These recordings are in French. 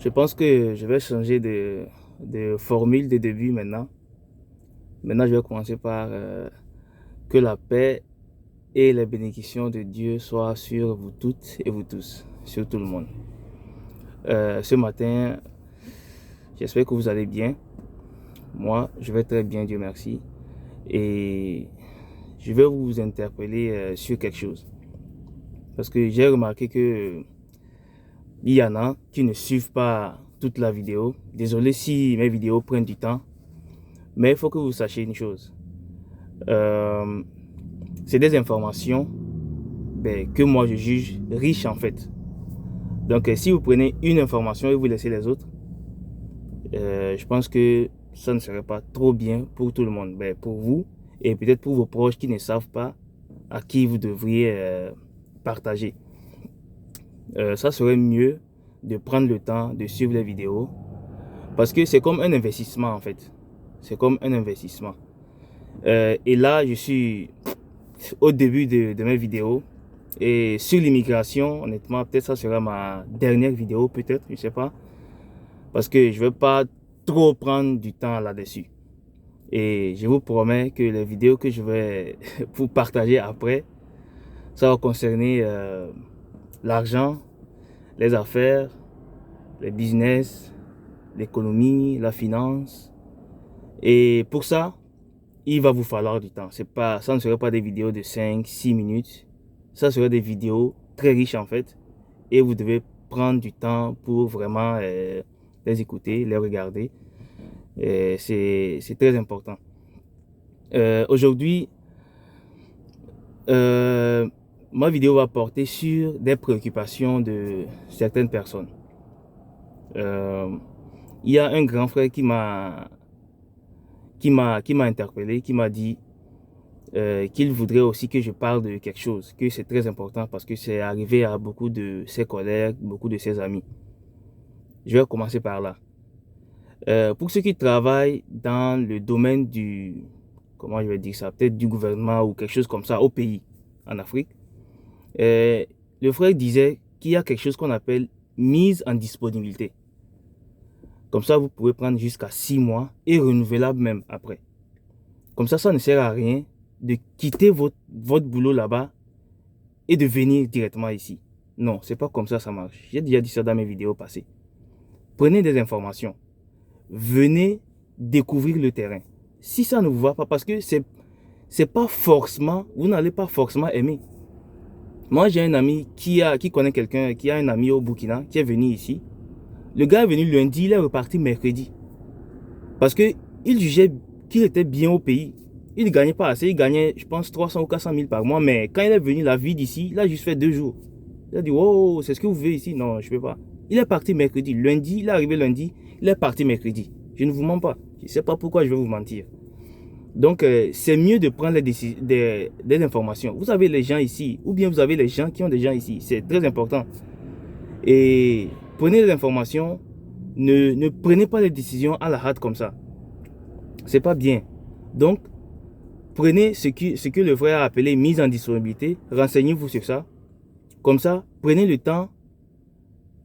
Je pense que je vais changer de formule de début maintenant. Maintenant, je vais commencer par que la paix et les bénédictions de Dieu soient sur vous toutes et vous tous, sur tout le monde. Ce matin, j'espère que vous allez bien. Moi, je vais très bien, Dieu merci. Et je vais vous interpeller sur quelque chose. Parce que j'ai remarqué que il y en a qui ne suivent pas toute la vidéo. Désolé si mes vidéos prennent du temps. Mais il faut que vous sachiez une chose. C'est des informations que moi je juge riches en fait. Donc si vous prenez une information et vous laissez les autres, je pense que ça ne serait pas trop bien pour tout le monde. Pour vous et peut-être pour vos proches qui ne savent pas à qui vous devriez partager. Ça serait mieux de prendre le temps de suivre les vidéos parce que c'est comme un investissement en fait. C'est comme un investissement. Et là, je suis au début de mes vidéos. Et sur l'immigration, honnêtement, peut-être ça sera ma dernière vidéo, peut-être, je ne sais pas. Parce que je ne vais pas trop prendre du temps là-dessus. Et je vous promets que les vidéos que je vais vous partager après, ça va concerner l'argent, les affaires, les business, l'économie, la finance. Et pour ça, il va vous falloir du temps. Ça ne serait pas des vidéos de 5-6 minutes. Ça serait des vidéos très riches en fait. Et vous devez prendre du temps pour vraiment les écouter, les regarder. C'est très important. Aujourd'hui, ma vidéo va porter sur des préoccupations de certaines personnes. Il y a un grand frère qui m'a interpellé, qui m'a dit qu'il voudrait aussi que je parle de quelque chose, que c'est très important parce que c'est arrivé à beaucoup de ses collègues, beaucoup de ses amis. Je vais commencer par là. Pour ceux qui travaillent dans le domaine du, comment je vais dire ça, peut-être du gouvernement ou quelque chose comme ça au pays, en Afrique, le frère disait qu'il y a quelque chose qu'on appelle mise en disponibilité. Comme ça, vous pouvez prendre jusqu'à 6 mois et renouvelable même après. Comme ça ne sert à rien de quitter votre boulot là-bas et de venir directement ici. Non, c'est pas comme ça marche. J'ai déjà dit ça dans mes vidéos passées. Prenez des informations. Venez découvrir le terrain. Si ça ne vous va pas, parce que c'est pas forcément, vous n'allez pas forcément aimer. Moi, j'ai un ami qui connaît quelqu'un, qui a un ami au Burkina, qui est venu ici. Le gars est venu lundi, il est reparti mercredi. Parce qu'il jugeait qu'il était bien au pays. Il ne gagnait pas assez, il gagnait, je pense, 300 ou 400 000 par mois. Mais quand il est venu, la vie d'ici, il a juste fait 2 jours. Il a dit, wow, c'est ce que vous voulez ici? Non, je ne peux pas. Il est parti mercredi. Lundi, il est arrivé lundi, il est parti mercredi. Je ne vous mens pas. Je ne sais pas pourquoi je vais vous mentir. Donc, c'est mieux de prendre des informations. Vous avez les gens ici, ou bien vous avez les gens qui ont des gens ici. C'est très important. Et prenez les informations. Ne prenez pas les décisions à la hâte comme ça. C'est pas bien. Donc, prenez ce que le frère a appelé mise en disponibilité. Renseignez-vous sur ça. Comme ça, prenez le temps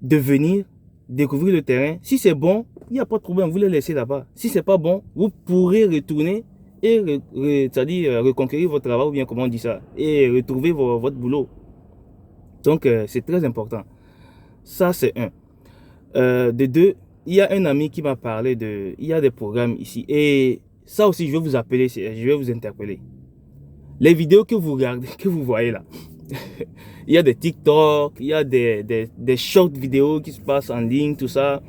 de venir découvrir le terrain. Si c'est bon, il n'y a pas de problème. Vous les laissez là-bas. Si c'est pas bon, vous pourrez retourner et c'est-à-dire reconquérir votre travail, ou bien comment on dit ça, et retrouver votre boulot. Donc, c'est très important. Ça, c'est un. De deux, il y a un ami qui m'a parlé il y a des programmes ici. Et ça aussi, je vais vous appeler, je vais vous interpeller. Les vidéos que vous regardez, que vous voyez là, il y a des TikTok, il y a des short vidéos qui se passent en ligne, tout ça.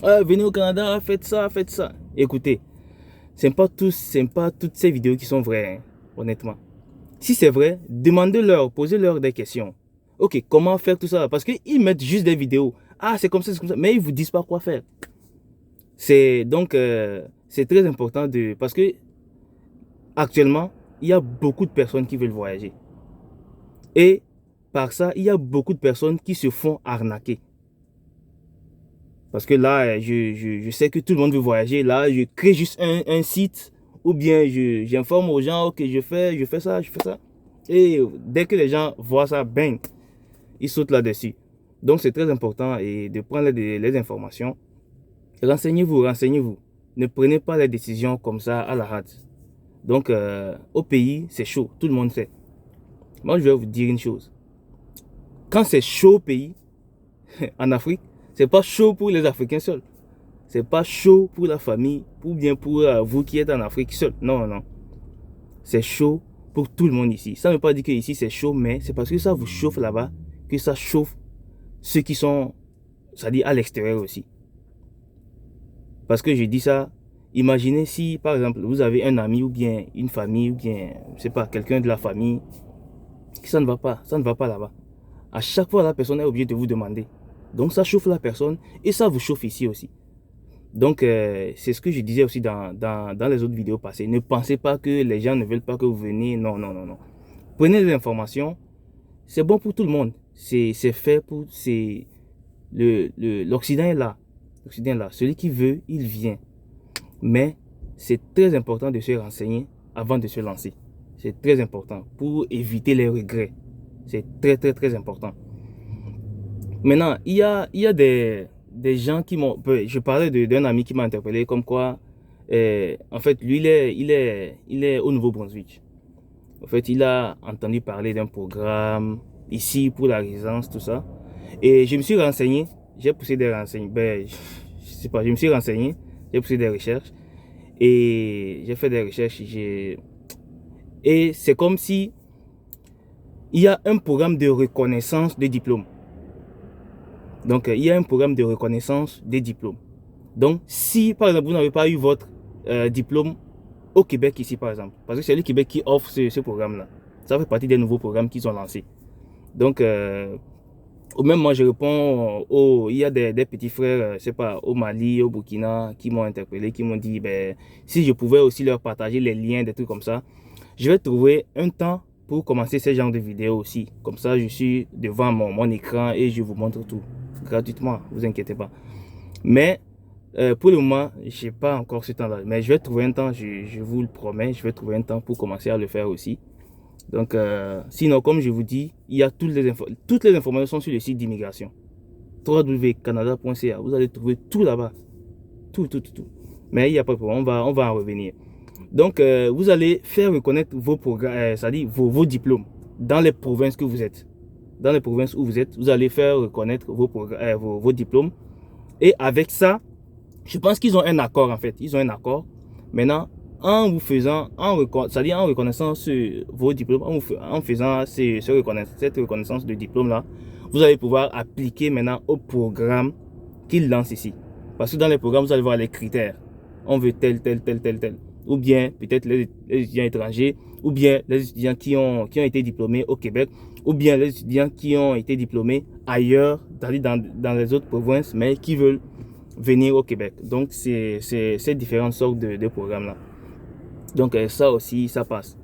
Venez au Canada, faites ça, faites ça. Écoutez, c'est pas toutes ces vidéos qui sont vraies, hein, honnêtement. Si c'est vrai, demandez-leur, posez-leur des questions. Ok, comment faire tout ça? Parce qu'ils mettent juste des vidéos. Ah, c'est comme ça, mais ils ne vous disent pas quoi faire. Donc, c'est très important parce que actuellement, il y a beaucoup de personnes qui veulent voyager. Et par ça, il y a beaucoup de personnes qui se font arnaquer. Parce que là, je sais que tout le monde veut voyager. Là, je crée juste un site ou bien j'informe aux gens que je fais ça. Et dès que les gens voient ça, bang, ils sautent là-dessus. Donc, c'est très important et de prendre les informations. Renseignez-vous, renseignez-vous. Ne prenez pas les décisions comme ça à la hâte. Donc, au pays, c'est chaud. Tout le monde sait. Moi, je vais vous dire une chose. Quand c'est chaud au pays, en Afrique, c'est pas chaud pour les Africains seuls. C'est pas chaud pour la famille, ou bien pour vous qui êtes en Afrique seul. Non, non. C'est chaud pour tout le monde ici. Ça ne veut pas dire que ici c'est chaud, mais c'est parce que ça vous chauffe là-bas que ça chauffe ceux qui sont, c'est-à-dire à l'extérieur aussi. Parce que je dis ça, imaginez si par exemple vous avez un ami ou bien une famille ou bien, je sais pas, quelqu'un de la famille, que ça ne va pas là-bas. À chaque fois la personne est obligée de vous demander. Donc ça chauffe la personne et ça vous chauffe ici aussi. Donc c'est ce que je disais aussi dans les autres vidéos passées. Ne pensez pas que les gens ne veulent pas que vous veniez. Non, non, non, non. Prenez des informations. C'est bon pour tout le monde. C'est fait pour... L'Occident est là. L'Occident est là. Celui qui veut, il vient. Mais c'est très important de se renseigner avant de se lancer. C'est très important pour éviter les regrets. C'est très, très, très important. Maintenant, il y a des gens qui m'ont... Je parlais d'un ami qui m'a interpellé comme quoi, en fait, lui, il est au Nouveau-Brunswick. En fait, il a entendu parler d'un programme ici pour la résidence, tout ça. Et je me suis renseigné, j'ai poussé des renseignements, je sais pas, je me suis renseigné, j'ai poussé des recherches et j'ai fait des recherches. Et c'est comme si il y a un programme de reconnaissance de diplômes. Donc, il y a un programme de reconnaissance des diplômes. Donc, si par exemple vous n'avez pas eu votre diplôme au Québec ici par exemple, parce que c'est le Québec qui offre ce programme-là, ça fait partie des nouveaux programmes qu'ils ont lancés. Donc, ou même moi je réponds il y a des petits frères, je sais pas, au Mali, au Burkina, qui m'ont interpellé, qui m'ont dit, ben, si je pouvais aussi leur partager les liens, des trucs comme ça, je vais trouver un temps pour commencer ce genre de vidéos aussi. Comme ça, je suis devant mon écran et je vous montre tout gratuitement, vous inquiétez pas. Mais pour le moment, je n'ai pas encore ce temps-là. Mais je vais trouver un temps, je vous le promets, je vais trouver un temps pour commencer à le faire aussi. Donc, sinon, comme je vous dis, il y a toutes les informations sont sur le site d'immigration. www.canada.ca. Vous allez trouver tout là-bas. Tout. Mais il n'y a pas de problème, on va en revenir. Donc, vous allez faire reconnaître vos programmes, c'est-à-dire vos diplômes dans les provinces que vous êtes. Dans les provinces où vous êtes, vous allez faire reconnaître vos diplômes. Et avec ça, je pense qu'ils ont un accord en fait. Ils ont un accord. Maintenant, en vous faisant, c'est-à-dire en reconnaissant vos diplômes, en faisant cette reconnaissance de diplôme là, vous allez pouvoir appliquer maintenant au programme qu'ils lancent ici. Parce que dans les programmes, vous allez voir les critères. On veut tel. Ou bien peut-être les étudiants étrangers, ou bien les étudiants qui ont été diplômés au Québec, ou bien les étudiants qui ont été diplômés ailleurs, dans les autres provinces, mais qui veulent venir au Québec. Donc, c'est ces différentes sortes de programmes-là. Donc, ça aussi, ça passe.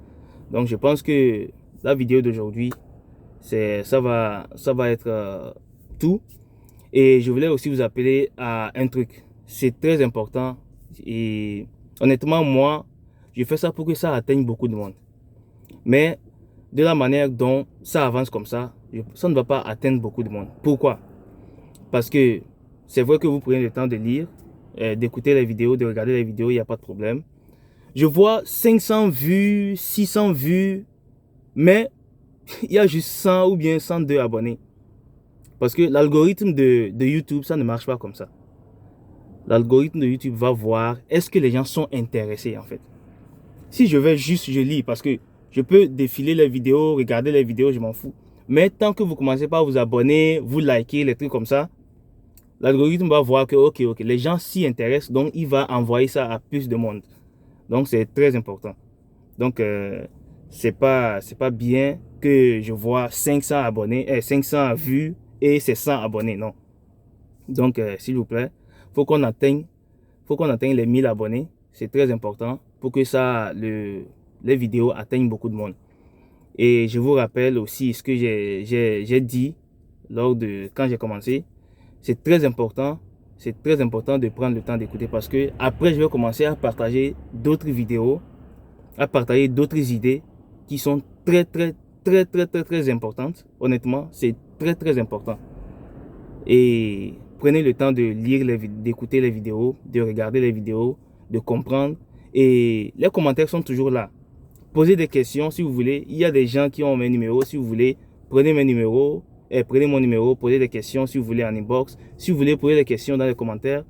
Donc, je pense que la vidéo d'aujourd'hui, ça va être tout. Et je voulais aussi vous appeler à un truc. C'est très important. Et honnêtement, moi, je fais ça pour que ça atteigne beaucoup de monde. Mais de la manière dont ça avance comme ça ne va pas atteindre beaucoup de monde. Pourquoi? Parce que c'est vrai que vous prenez le temps de lire, d'écouter les vidéos, de regarder les vidéos, il n'y a pas de problème. Je vois 500 vues, 600 vues, mais il y a juste 100 ou bien 102 abonnés. Parce que l'algorithme de YouTube, ça ne marche pas comme ça. L'algorithme de YouTube va voir est-ce que les gens sont intéressés en fait. Si je lis parce que je peux défiler les vidéos, regarder les vidéos, je m'en fous. Mais tant que vous commencez pas à vous abonner, vous liker, les trucs comme ça, l'algorithme va voir que ok, les gens s'y intéressent, donc il va envoyer ça à plus de monde. Donc c'est très important. Donc c'est pas bien que je vois 500 abonnés, 500 vues et c'est 100 abonnés, non. Donc s'il vous plaît, faut qu'on atteigne les 1000 abonnés, c'est très important pour que les vidéos atteignent beaucoup de monde. Et je vous rappelle aussi ce que j'ai dit quand j'ai commencé. C'est très important de prendre le temps d'écouter parce que après je vais commencer à partager d'autres vidéos, à partager d'autres idées qui sont très importantes. Honnêtement, c'est très important. Et prenez le temps de lire, d'écouter les vidéos, de regarder les vidéos, de comprendre. Et les commentaires sont toujours là. Posez des questions si vous voulez. Il y a des gens qui ont mes numéros. Si vous voulez, prenez mes numéros. Prenez mon numéro, posez des questions si vous voulez en inbox. Si vous voulez poser des questions dans les commentaires.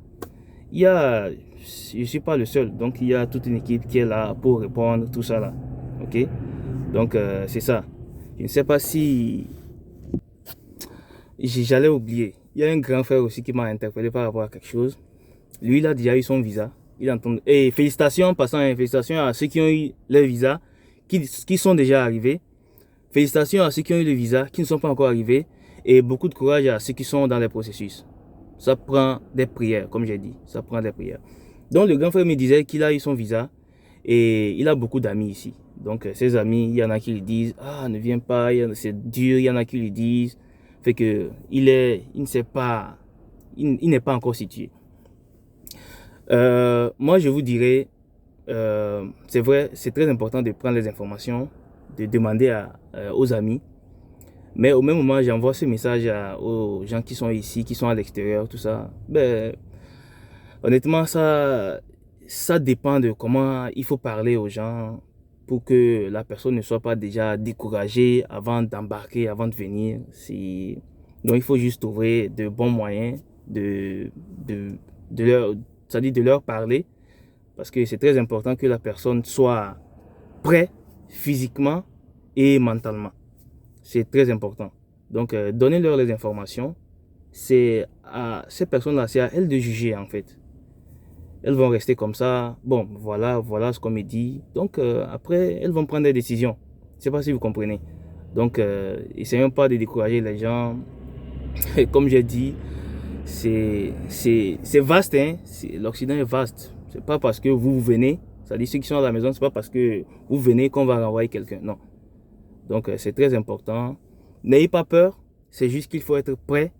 Je ne suis pas le seul. Donc, il y a toute une équipe qui est là pour répondre, tout ça là. Ok? Donc, c'est ça. Je ne sais pas si j'allais oublier. Il y a un grand frère aussi qui m'a interpellé par rapport à quelque chose. Lui, il a déjà eu son visa. Et félicitations, passant, félicitations à ceux qui ont eu leur visa, qui sont déjà arrivés. Félicitations à ceux qui ont eu le visa, qui ne sont pas encore arrivés. Et beaucoup de courage à ceux qui sont dans les processus. Ça prend des prières, comme j'ai dit. Ça prend des prières. Donc, le grand frère me disait qu'il a eu son visa. Et il a beaucoup d'amis ici. Donc, ses amis, il y en a qui lui disent « Ah, ne viens pas, c'est dur. » Il y en a qui lui disent. Fait que il ne sait pas, il n'est pas encore situé. Moi, je vous dirais, c'est vrai, c'est très important de prendre les informations, de demander aux amis. Mais au même moment, j'envoie ce message aux gens qui sont ici, qui sont à l'extérieur, tout ça. Ben, honnêtement, ça dépend de comment il faut parler aux gens pour que la personne ne soit pas déjà découragée avant d'embarquer, avant de venir. Donc, il faut juste trouver de bons moyens de leur parler. Parce que c'est très important que la personne soit prête physiquement et mentalement. C'est très important. Donc, donnez-leur les informations. C'est à ces personnes-là, c'est à elles de juger en fait. Elles vont rester comme ça. Bon, voilà ce qu'on me dit. Donc, après, elles vont prendre des décisions. Je ne sais pas si vous comprenez. Donc, essayons pas de décourager les gens. Comme j'ai dit, c'est vaste. Hein? L'Occident est vaste. C'est pas parce que vous venez, c'est-à-dire ceux qui sont à la maison, c'est pas parce que vous venez qu'on va renvoyer quelqu'un. Non. Donc, c'est très important. N'ayez pas peur. C'est juste qu'il faut être prêt.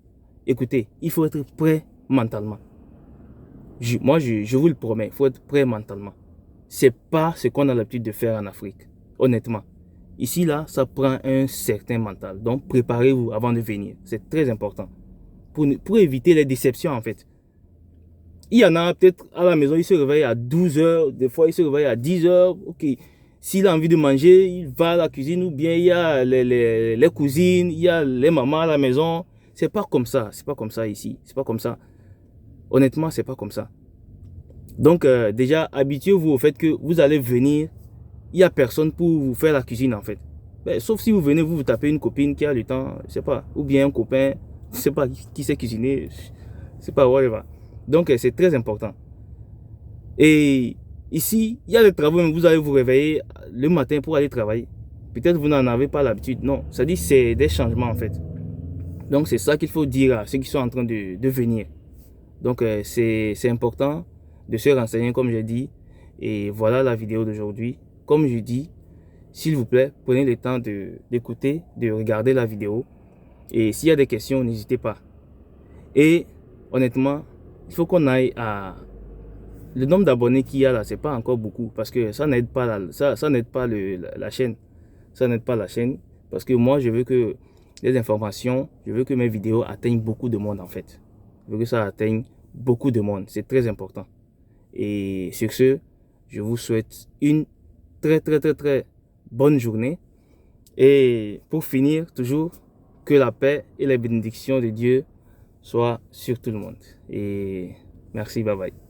Écoutez, il faut être prêt mentalement. Moi, je vous le promets, il faut être prêt mentalement. C'est pas ce qu'on a l'habitude de faire en Afrique, honnêtement. Ici, là, ça prend un certain mental. Donc, préparez-vous avant de venir. C'est très important. Pour éviter les déceptions, en fait. Il y en a peut-être à la maison, il se réveille à 12 heures. Des fois, il se réveille à 10 heures. Ok. S'il a envie de manger, il va à la cuisine ou bien il y a les cousines, il y a les mamans à la maison. C'est pas comme ça. C'est pas comme ça ici. C'est pas comme ça. Honnêtement, c'est pas comme ça. Donc, déjà, habituez-vous au fait que vous allez venir. Il n'y a personne pour vous faire la cuisine, en fait. Mais, sauf si vous venez, vous tapez une copine qui a le temps, je sais pas. Ou bien un copain, je sais pas, qui sait cuisiner. Je sais pas, whatever. Donc, c'est très important. Et ici, il y a des travaux, mais vous allez vous réveiller le matin pour aller travailler. Peut-être vous n'en avez pas l'habitude. Non, ça dit c'est des changements, en fait. Donc, c'est ça qu'il faut dire à ceux qui sont en train de venir. Donc, c'est important de se renseigner, comme j'ai dit. Et voilà la vidéo d'aujourd'hui. Comme je dis, s'il vous plaît, prenez le temps d'écouter, de regarder la vidéo. Et s'il y a des questions, n'hésitez pas. Et honnêtement, il faut qu'on aille à... Le nombre d'abonnés qu'il y a là, c'est pas encore beaucoup. Parce que ça n'aide pas, ça n'aide pas la chaîne. Ça n'aide pas la chaîne. Parce que moi, je veux que les informations, je veux que mes vidéos atteignent beaucoup de monde en fait. Je veux que ça atteigne beaucoup de monde. C'est très important. Et sur ce, je vous souhaite une très bonne journée. Et pour finir, toujours, que la paix et les bénédictions de Dieu soient sur tout le monde. Et merci, bye bye.